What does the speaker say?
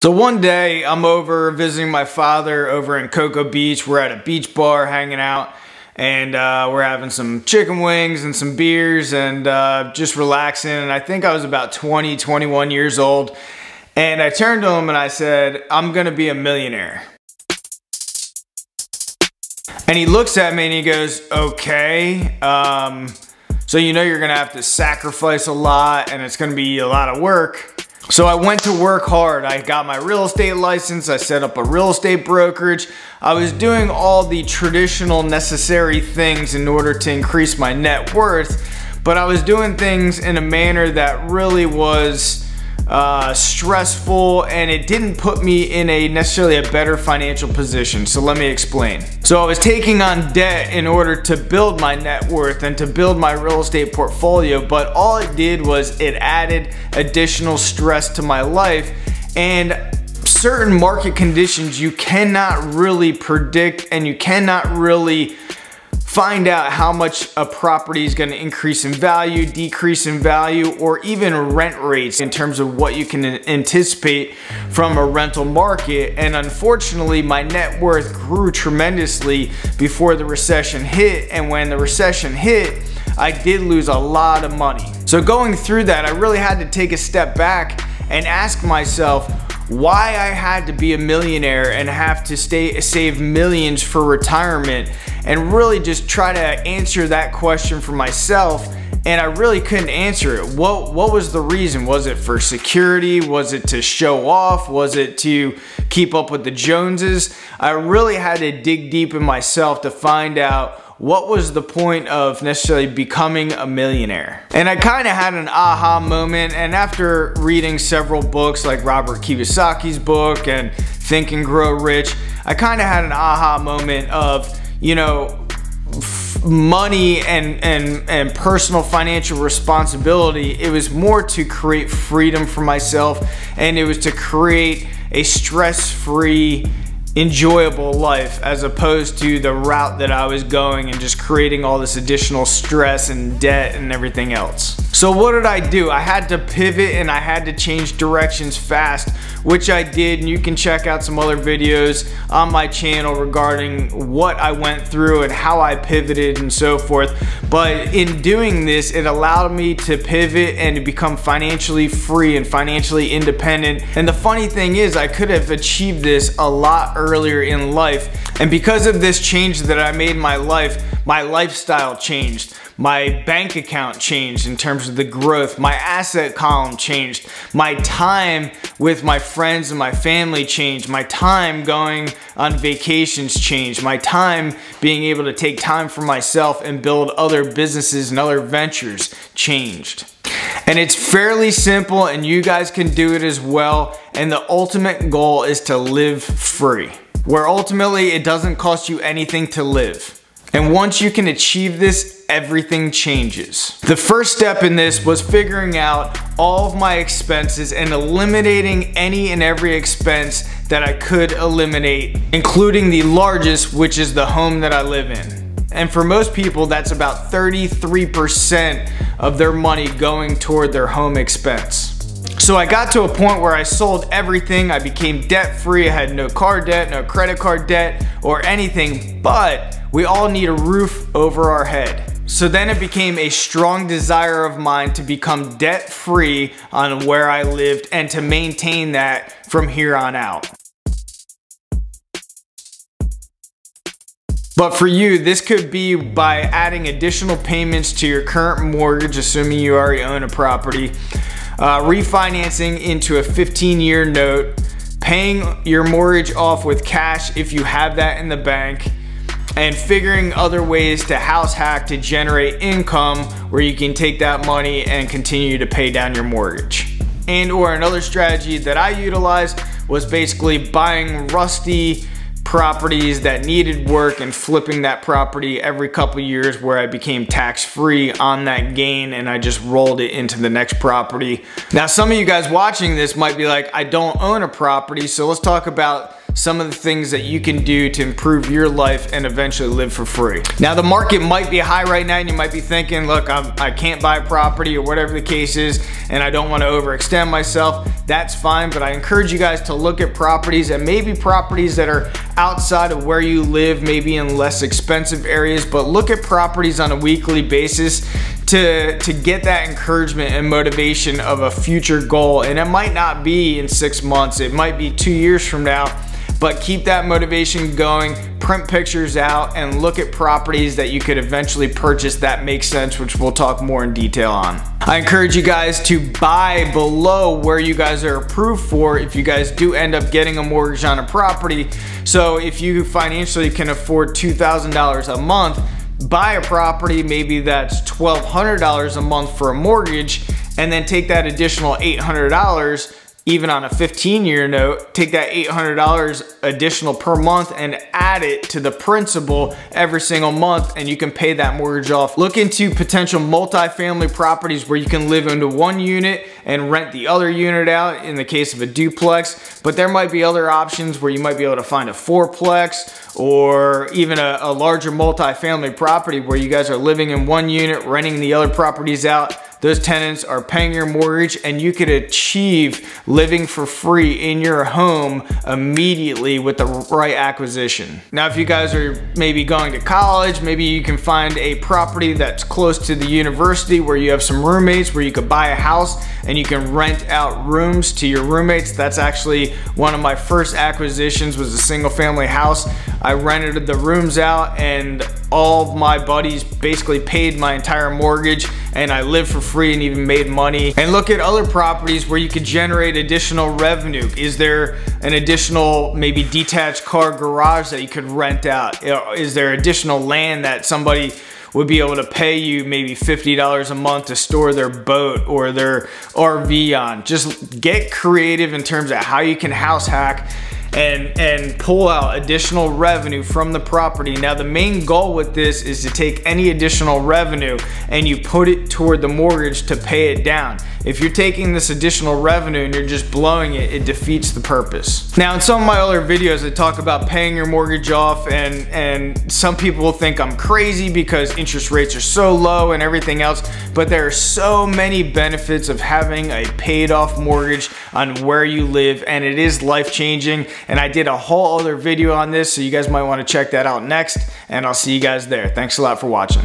So one day I'm over visiting my father over in Cocoa Beach. We're at a beach bar hanging out, and we're having some chicken wings and some beers and just relaxing. And I think I was about 20, 21 years old. And I turned to him and I said, "I'm gonna be a millionaire." And he looks at me and he goes, "Okay, so you know you're gonna have to sacrifice a lot and it's gonna be a lot of work." So I went to work hard. I got my real estate license. I set up a real estate brokerage. I was doing all the traditional necessary things in order to increase my net worth, but I was doing things in a manner that really was stressful, and it didn't put me in necessarily a better financial position. So let me explain. So I was taking on debt in order to build my net worth and to build my real estate portfolio, but all it did was it added additional stress to my life. And certain market conditions you cannot really predict, and you cannot really find out how much a property is going to increase in value, decrease in value, or even rent rates in terms of what you can anticipate from a rental market. And unfortunately, my net worth grew tremendously before the recession hit. And when the recession hit, I did lose a lot of money. So going through that, I really had to take a step back and ask myself why I had to be a millionaire and have to save millions for retirement, and really just try to answer that question for myself. And I really couldn't answer it. What was the reason? Was it for security? Was it to show off? Was it to keep up with the Joneses? I really had to dig deep in myself to find out what was the point of necessarily becoming a millionaire. And I kind of had an aha moment, and after reading several books like Robert Kiyosaki's book and Think and Grow Rich, I kind of had an aha moment of, you know, money and personal financial responsibility. It was more to create freedom for myself, and it was to create a stress-free, enjoyable life, as opposed to the route that I was going and just creating all this additional stress and debt and everything else. So what did I do? I had to pivot and I had to change directions fast, which I did, and you can check out some other videos on my channel regarding what I went through and how I pivoted and so forth. But in doing this, it allowed me to pivot and to become financially free and financially independent. And the funny thing is, I could have achieved this a lot earlier in life. And because of this change that I made in my life, my lifestyle changed. My bank account changed in terms of the growth. My asset column changed. My time with my friends and my family changed. My time going on vacations changed. My time being able to take time for myself and build other businesses and other ventures changed. And it's fairly simple, and you guys can do it as well. And the ultimate goal is to live free, where ultimately it doesn't cost you anything to live. And once you can achieve this, everything changes. The first step in this was figuring out all of my expenses and eliminating any and every expense that I could eliminate, including the largest, which is the home that I live in. And for most people, that's about 33% of their money going toward their home expense. So I got to a point where I sold everything. I became debt free. I had no car debt, no credit card debt, or anything, but we all need a roof over our head. So then it became a strong desire of mine to become debt free on where I lived and to maintain that from here on out. But for you, this could be by adding additional payments to your current mortgage, assuming you already own a property, refinancing into a 15-year note, paying your mortgage off with cash if you have that in the bank, and figuring other ways to house hack to generate income where you can take that money and continue to pay down your mortgage. And or another strategy that I utilized was basically buying rusty properties that needed work and flipping that property every couple years, where I became tax-free on that gain and I just rolled it into the next property. Now, some of you guys watching this might be like, I don't own a property, so let's talk about some of the things that you can do to improve your life and eventually live for free. Now, the market might be high right now and you might be thinking, look, I can't buy property or whatever the case is, and I don't want to overextend myself. that's fine. But I encourage you guys to look at properties, and maybe properties that are outside of where you live, maybe in less expensive areas, but look at properties on a weekly basis to get that encouragement and motivation of a future goal. And it might not be in 6 months, it might be 2 years from now, but keep that motivation going, print pictures out, and look at properties that you could eventually purchase that make sense, which we'll talk more in detail on. I encourage you guys to buy below where you guys are approved for if you guys do end up getting a mortgage on a property. So if you financially can afford $2,000 a month, buy a property, maybe that's $1,200 a month for a mortgage, and then take that additional $800, even on a 15-year note, take that $800 additional per month and add it to the principal every single month, and you can pay that mortgage off. Look into potential multifamily properties where you can live into one unit and rent the other unit out in the case of a duplex, but there might be other options where you might be able to find a fourplex or even a larger multifamily property where you guys are living in one unit, renting the other properties out. Those tenants are paying your mortgage, and you could achieve living for free in your home immediately with the right acquisition. Now, if you guys are maybe going to college, maybe you can find a property that's close to the university where you have some roommates, where you could buy a house and you can rent out rooms to your roommates. That's actually one of my first acquisitions, was a single family house. I rented the rooms out, and all of my buddies basically paid my entire mortgage, and I lived for free and even made money. And look at other properties where you could generate additional revenue. Is there an additional maybe detached car garage that you could rent out? Is there additional land that somebody would be able to pay you maybe $50 a month to store their boat or their RV on? Just get creative in terms of how you can house hack and pull out additional revenue from the property. Now, the main goal with this is to take any additional revenue and you put it toward the mortgage to pay it down. If you're taking this additional revenue and you're just blowing it, it defeats the purpose. Now, in some of my other videos, I talk about paying your mortgage off, and some people will think I'm crazy because interest rates are so low and everything else, but there are so many benefits of having a paid off mortgage on where you live, and it is life-changing. And I did a whole other video on this, so you guys might want to check that out next, and I'll see you guys there. Thanks a lot for watching.